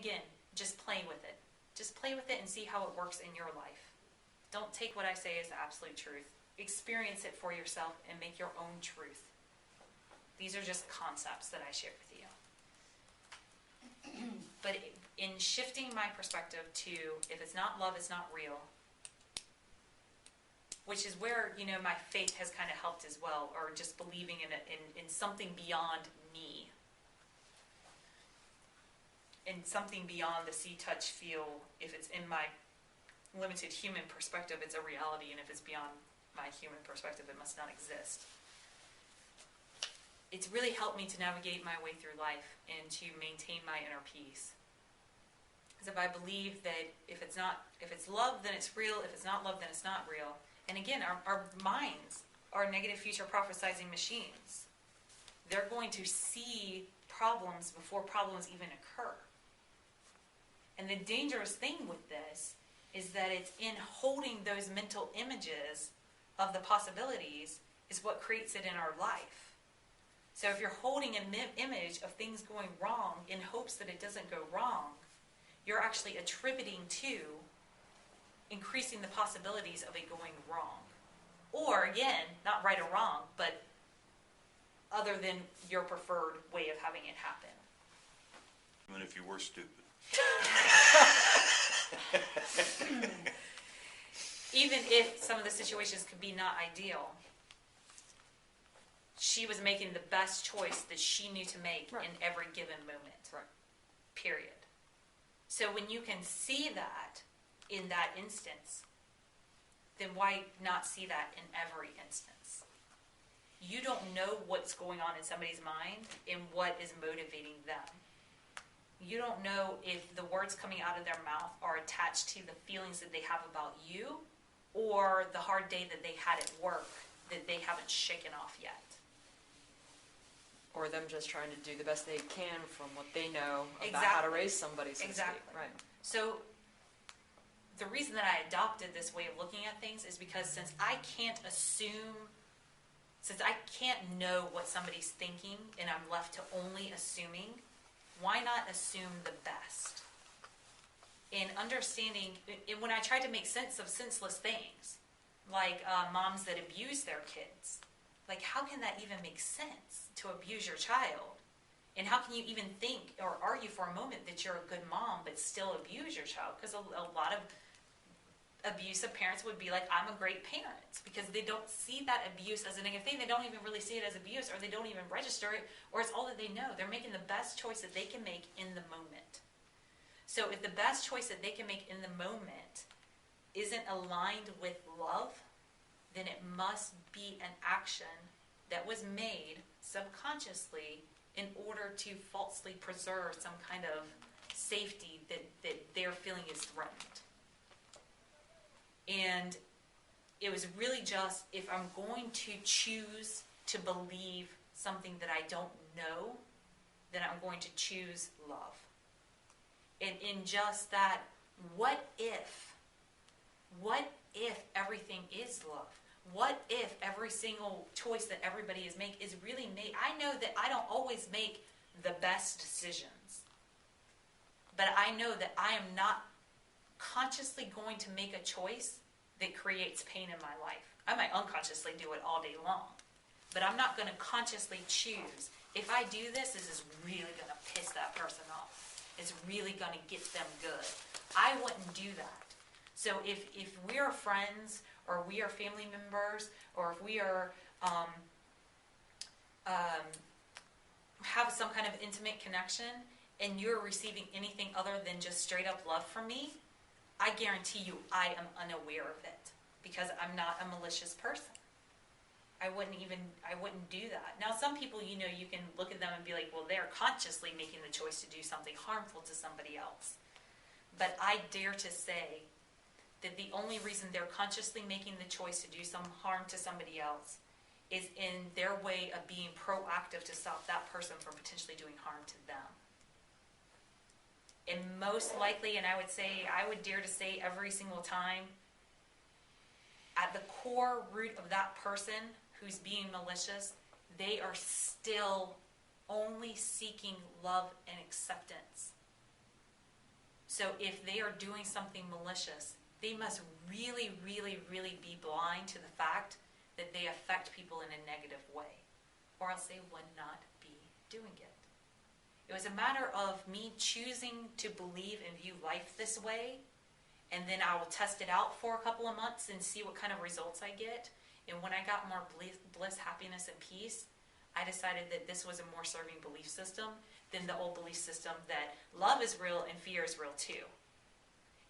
again, just play with it. Just play with it and see how it works in your life. Don't take what I say as the absolute truth. Experience it for yourself and make your own truth. These are just concepts that I share with you. But in shifting my perspective to, if it's not love, it's not real, which is where, my faith has kind of helped as well, or just believing in something beyond me. In something beyond the see, touch, feel. If it's in my limited human perspective, it's a reality, and if it's beyond my human perspective, it must not exist. It's really helped me to navigate my way through life and to maintain my inner peace. Because if I believe that if it's love, then it's real. If it's not love, then it's not real. And again, our minds are negative future prophesizing machines. They're going to see problems before problems even occur. And the dangerous thing with this is that it's in holding those mental images of the possibilities is what creates it in our life. So if you're holding an image of things going wrong in hopes that it doesn't go wrong, you're actually attributing to increasing the possibilities of it going wrong. Or, again, not right or wrong, but other than your preferred way of having it happen. Even if you were stupid. Even if some of the situations could be not ideal, she was making the best choice that she knew to make in every given moment. Right. Period. So when you can see that in that instance, then why not see that in every instance? You don't know what's going on in somebody's mind and what is motivating them. You don't know if the words coming out of their mouth are attached to the feelings that they have about you or the hard day that they had at work that they haven't shaken off yet. Or them just trying to do the best they can from what they know about Exactly. how to raise somebody, so to speak. Right. So the reason that I adopted this way of looking at things is because since I can't know what somebody's thinking and I'm left to only assuming, why not assume the best? And understanding, and when I tried to make sense of senseless things, like moms that abuse their kids, like how can that even make sense to abuse your child? And how can you even think or argue for a moment that you're a good mom but still abuse your child? Because a lot of abusive parents would be like, I'm a great parent, because they don't see that abuse as a negative thing. They don't even really see it as abuse, or they don't even register it, or it's all that they know. They're making the best choice that they can make in the moment. So if the best choice that they can make in the moment isn't aligned with love, then it must be an action that was made subconsciously in order to falsely preserve some kind of safety that they're feeling is threatened. And it was really just, if I'm going to choose to believe something that I don't know, then I'm going to choose love. And in just that, what if everything is love? What if every single choice that everybody is making is really made? I know that I don't always make the best decisions, but I know that I am not consciously going to make a choice that creates pain in my life. I might unconsciously do it all day long, but I'm not going to consciously choose, if I do this, this is really going to piss that person off. It's really going to get them good. I wouldn't do that. So if we are friends, or we are family members, or if we are have some kind of intimate connection, and you're receiving anything other than just straight up love from me, I guarantee you I am unaware of it, because I'm not a malicious person. I wouldn't do that. Now, some people, you can look at them and be like, well, they're consciously making the choice to do something harmful to somebody else. But I dare to say that the only reason they're consciously making the choice to do some harm to somebody else is in their way of being proactive to stop that person from potentially doing harm to them. And most likely, and I would dare to say every single time, at the core root of that person who's being malicious, they are still only seeking love and acceptance. So if they are doing something malicious, they must really, really, really be blind to the fact that they affect people in a negative way, or else they would not be doing it. It was a matter of me choosing to believe and view life this way, and then I will test it out for a couple of months and see what kind of results I get. And when I got more bliss, happiness, and peace, I decided that this was a more serving belief system than the old belief system that love is real and fear is real too.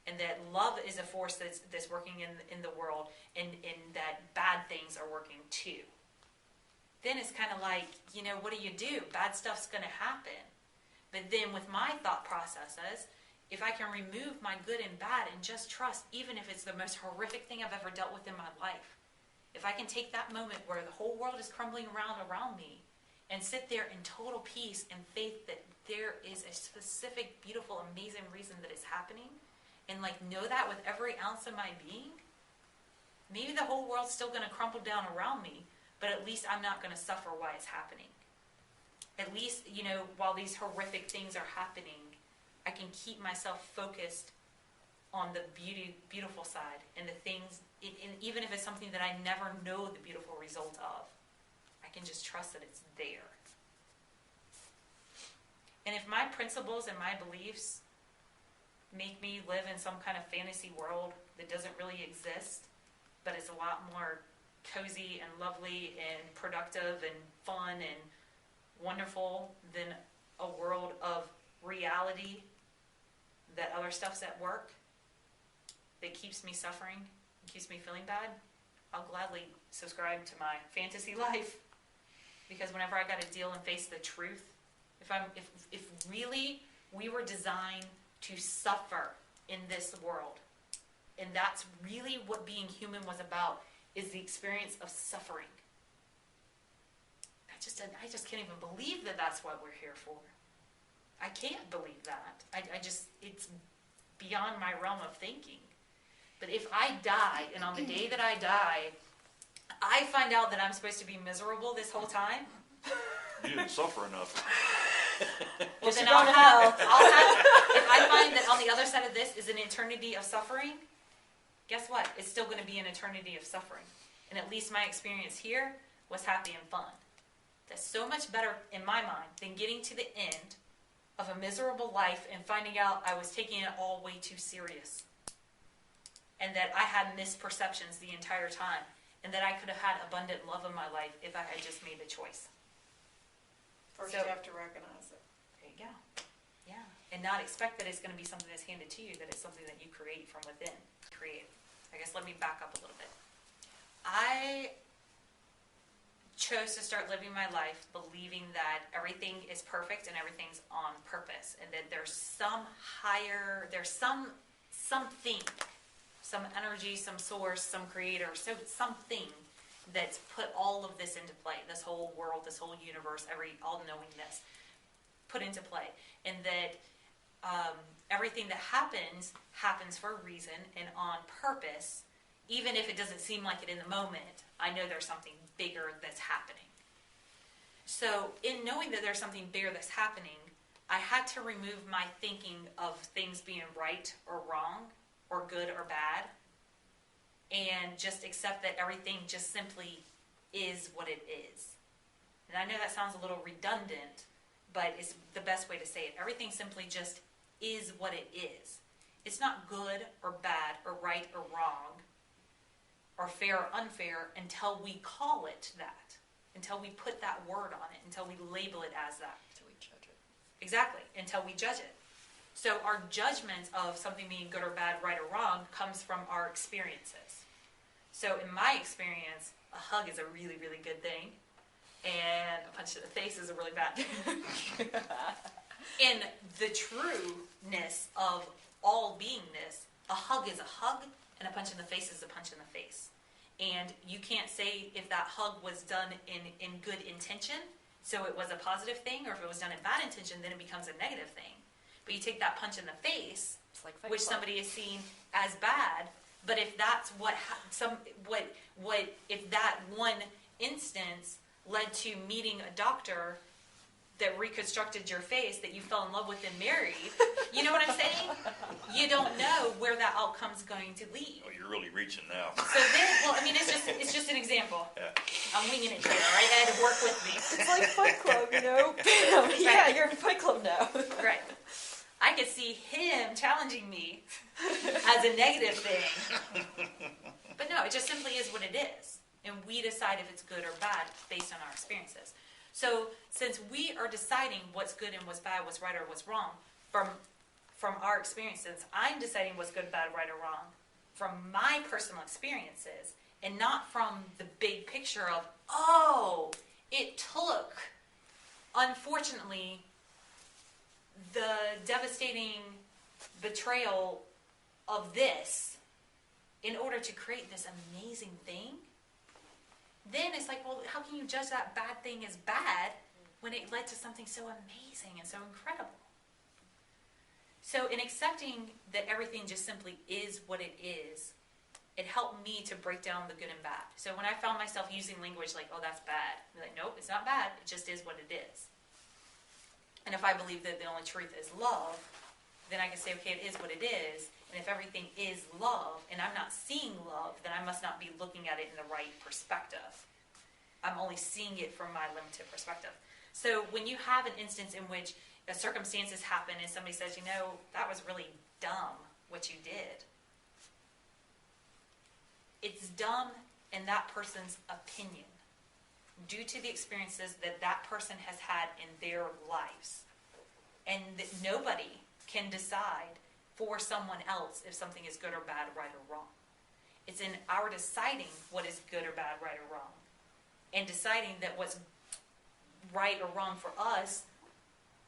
And that love is a force that's working in the world, and that bad things are working too. Then it's kind of like, what do? Bad stuff's going to happen. But then with my thought processes, if I can remove my good and bad and just trust, even if it's the most horrific thing I've ever dealt with in my life, if I can take that moment where the whole world is crumbling around me and sit there in total peace and faith that there is a specific, beautiful, amazing reason that it's happening, and know that with every ounce of my being, maybe the whole world's still going to crumble down around me, but at least I'm not going to suffer while it's happening. At least, while these horrific things are happening, I can keep myself focused on the beautiful side and the things, and even if it's something that I never know the beautiful result of, I can just trust that it's there. And if my principles and my beliefs make me live in some kind of fantasy world that doesn't really exist, but it's a lot more cozy and lovely and productive and fun and wonderful than a world of reality that other stuff's at work that keeps me suffering, keeps me feeling bad, I'll gladly subscribe to my fantasy life. Because whenever I got to deal and face the truth, if really we were designed to suffer in this world, and that's really what being human was about, is the experience of suffering. I just can't even believe that that's what we're here for. I can't believe that. It's beyond my realm of thinking. But if I die, and on the day that I die, I find out that I'm supposed to be miserable this whole time, You didn't suffer enough. well, then I'll have, if I find that on the other side of this is an eternity of suffering, guess what? It's still going to be an eternity of suffering. And at least my experience here was happy and fun. That's so much better in my mind than getting to the end of a miserable life and finding out I was taking it all way too serious. And that I had misperceptions the entire time. And that I could have had abundant love in my life if I had just made the choice. First So, you have to recognize it. there you go. Yeah. And not expect that it's going to be something that's handed to you, that it's something that you create from within. I guess let me back up a little bit. I chose to start living my life believing that everything is perfect and everything's on purpose, and that there's something, some energy, some source, some creator, so something that's put all of this into play, this whole world, this whole universe, all-knowingness put into play, and that everything that happens for a reason and on purpose, even if it doesn't seem like it in the moment. I know there's something bigger that's happening. So in knowing that there's something bigger that's happening, I had to remove my thinking of things being right or wrong or good or bad, and just accept that everything just simply is what it is. And I know that sounds a little redundant, but it's the best way to say it. Everything simply just is what it is. It's not good or bad or right or wrong or fair or unfair until we call it that, until we put that word on it, until we label it as that. Until we judge it. Exactly, until we judge it. So our judgment of something being good or bad, right or wrong, comes from our experiences. So in my experience, a hug is a really, really good thing, and a punch to the face is a really bad thing. In the trueness of all beingness, a hug is a hug, and a punch in the face is a punch in the face. And you can't say if that hug was done in good intention, so it was a positive thing, or if it was done in bad intention, then it becomes a negative thing. But you take that punch in the face, It's like which somebody is seen as bad, but if that's if that one instance led to meeting a doctor that reconstructed your face that you fell in love with and married, you know what I'm saying? you don't know where that outcome's going to lead. Oh, you're really reaching now. So then, well, I mean, it's just an example. Yeah. I'm winging it here, right, Ed? Work with me. It's like Fight Club, you know? Bam! Yeah, you're in Fight Club now. Right. I could see him challenging me as a negative thing. But no, it just simply is what it is. And we decide if it's good or bad based on our experiences. So since we are deciding what's good and what's bad, what's right or what's wrong, from our experiences, I'm deciding what's good, bad, right, or wrong from my personal experiences and not from the big picture of, oh, it took, unfortunately, the devastating betrayal of this in order to create this amazing thing. Then it's like, well, how can you judge that bad thing as bad when it led to something so amazing and so incredible? So in accepting that everything just simply is what it is, it helped me to break down the good and bad. So when I found myself using language like, oh, that's bad, I'm like, nope, it's not bad. It just is what it is. And if I believe that the only truth is love, then I can say, okay, it is what it is. And if everything is love, and I'm not seeing love, then I must not be looking at it in the right perspective. I'm only seeing it from my limited perspective. So when you have an instance in which circumstances happen and somebody says, you know, that was really dumb what you did. It's dumb in that person's opinion due to the experiences that that person has had in their lives. And that nobody can decide for someone else if something is good or bad, right or wrong. It's in our deciding what is good or bad, right or wrong. And deciding that what's right or wrong for us,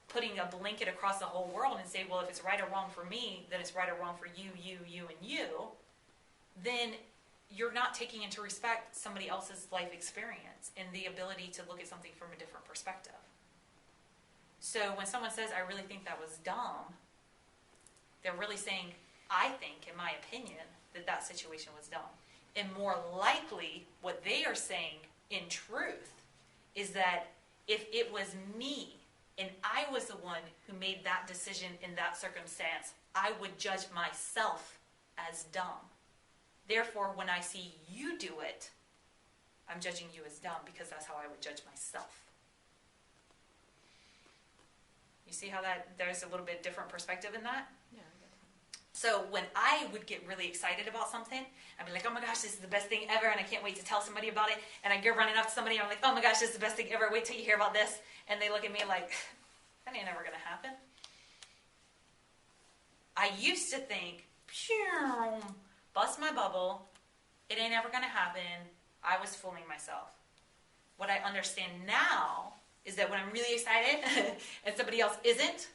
putting a blanket across the whole world and say, well, if it's right or wrong for me, then it's right or wrong for you, and you, then you're not taking into respect somebody else's life experience and the ability to look at something from a different perspective. So when someone says, I really think that was dumb, they're really saying, I think, in my opinion, that that situation was dumb. And more likely, what they are saying in truth is that if it was me and I was the one who made that decision in that circumstance, I would judge myself as dumb. Therefore, when I see you do it, I'm judging you as dumb because that's how I would judge myself. You see how there's a little bit different perspective in that? Yeah, I get that. So when I would get really excited about something, I'd be like, oh my gosh, this is the best thing ever, and I can't wait to tell somebody about it. And I go running up to somebody, and I'm like, oh my gosh, this is the best thing ever. Wait till you hear about this. And they look at me like, that ain't ever going to happen. I used to think, phew, bust my bubble. It ain't ever going to happen. I was fooling myself. What I understand now is that when I'm really excited and somebody else isn't,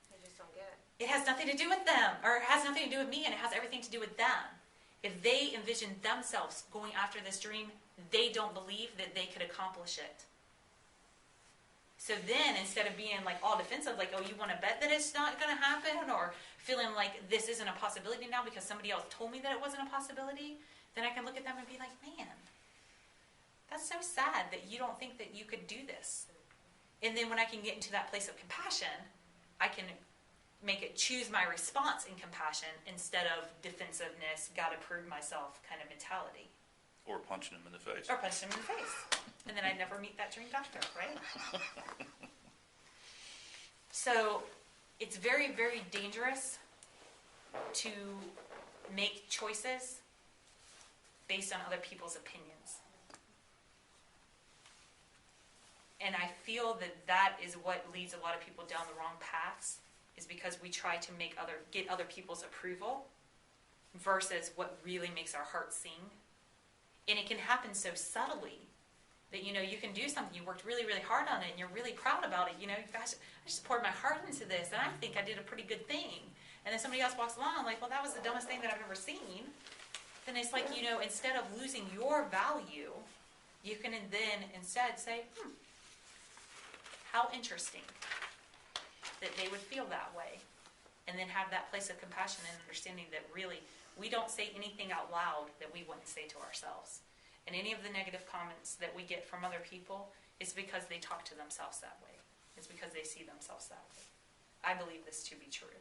I just don't get it. it has nothing to do with them, or it has nothing to do with me, and it has everything to do with them. If they envision themselves going after this dream, they don't believe that they could accomplish it. So then, instead of being like all defensive, like, oh, you want to bet that it's not going to happen, or feeling like this isn't a possibility now because somebody else told me that it wasn't a possibility, then I can look at them and be like, man, that's so sad that you don't think that you could do this. And then when I can get into that place of compassion, I can make it choose my response in compassion instead of defensiveness, gotta prove myself kind of mentality. Or punching him in the face. Or punch them in the face. And then I'd never meet that dream doctor, right? So it's very, very dangerous to make choices based on other people's opinions. And I feel that that is what leads a lot of people down the wrong paths, is because we try to get other people's approval versus what really makes our hearts sing. And it can happen so subtly that, you can do something, you worked really, really hard on it, and you're really proud about it. Gosh, I just poured my heart into this, and I think I did a pretty good thing. And then somebody else walks along, I'm like, well, that was the dumbest thing that I've ever seen. Then it's like, instead of losing your value, you can then instead say, how interesting that they would feel that way. And then have that place of compassion and understanding that really we don't say anything out loud that we wouldn't say to ourselves. And any of the negative comments that we get from other people is because they talk to themselves that way. It's because they see themselves that way. I believe this to be true.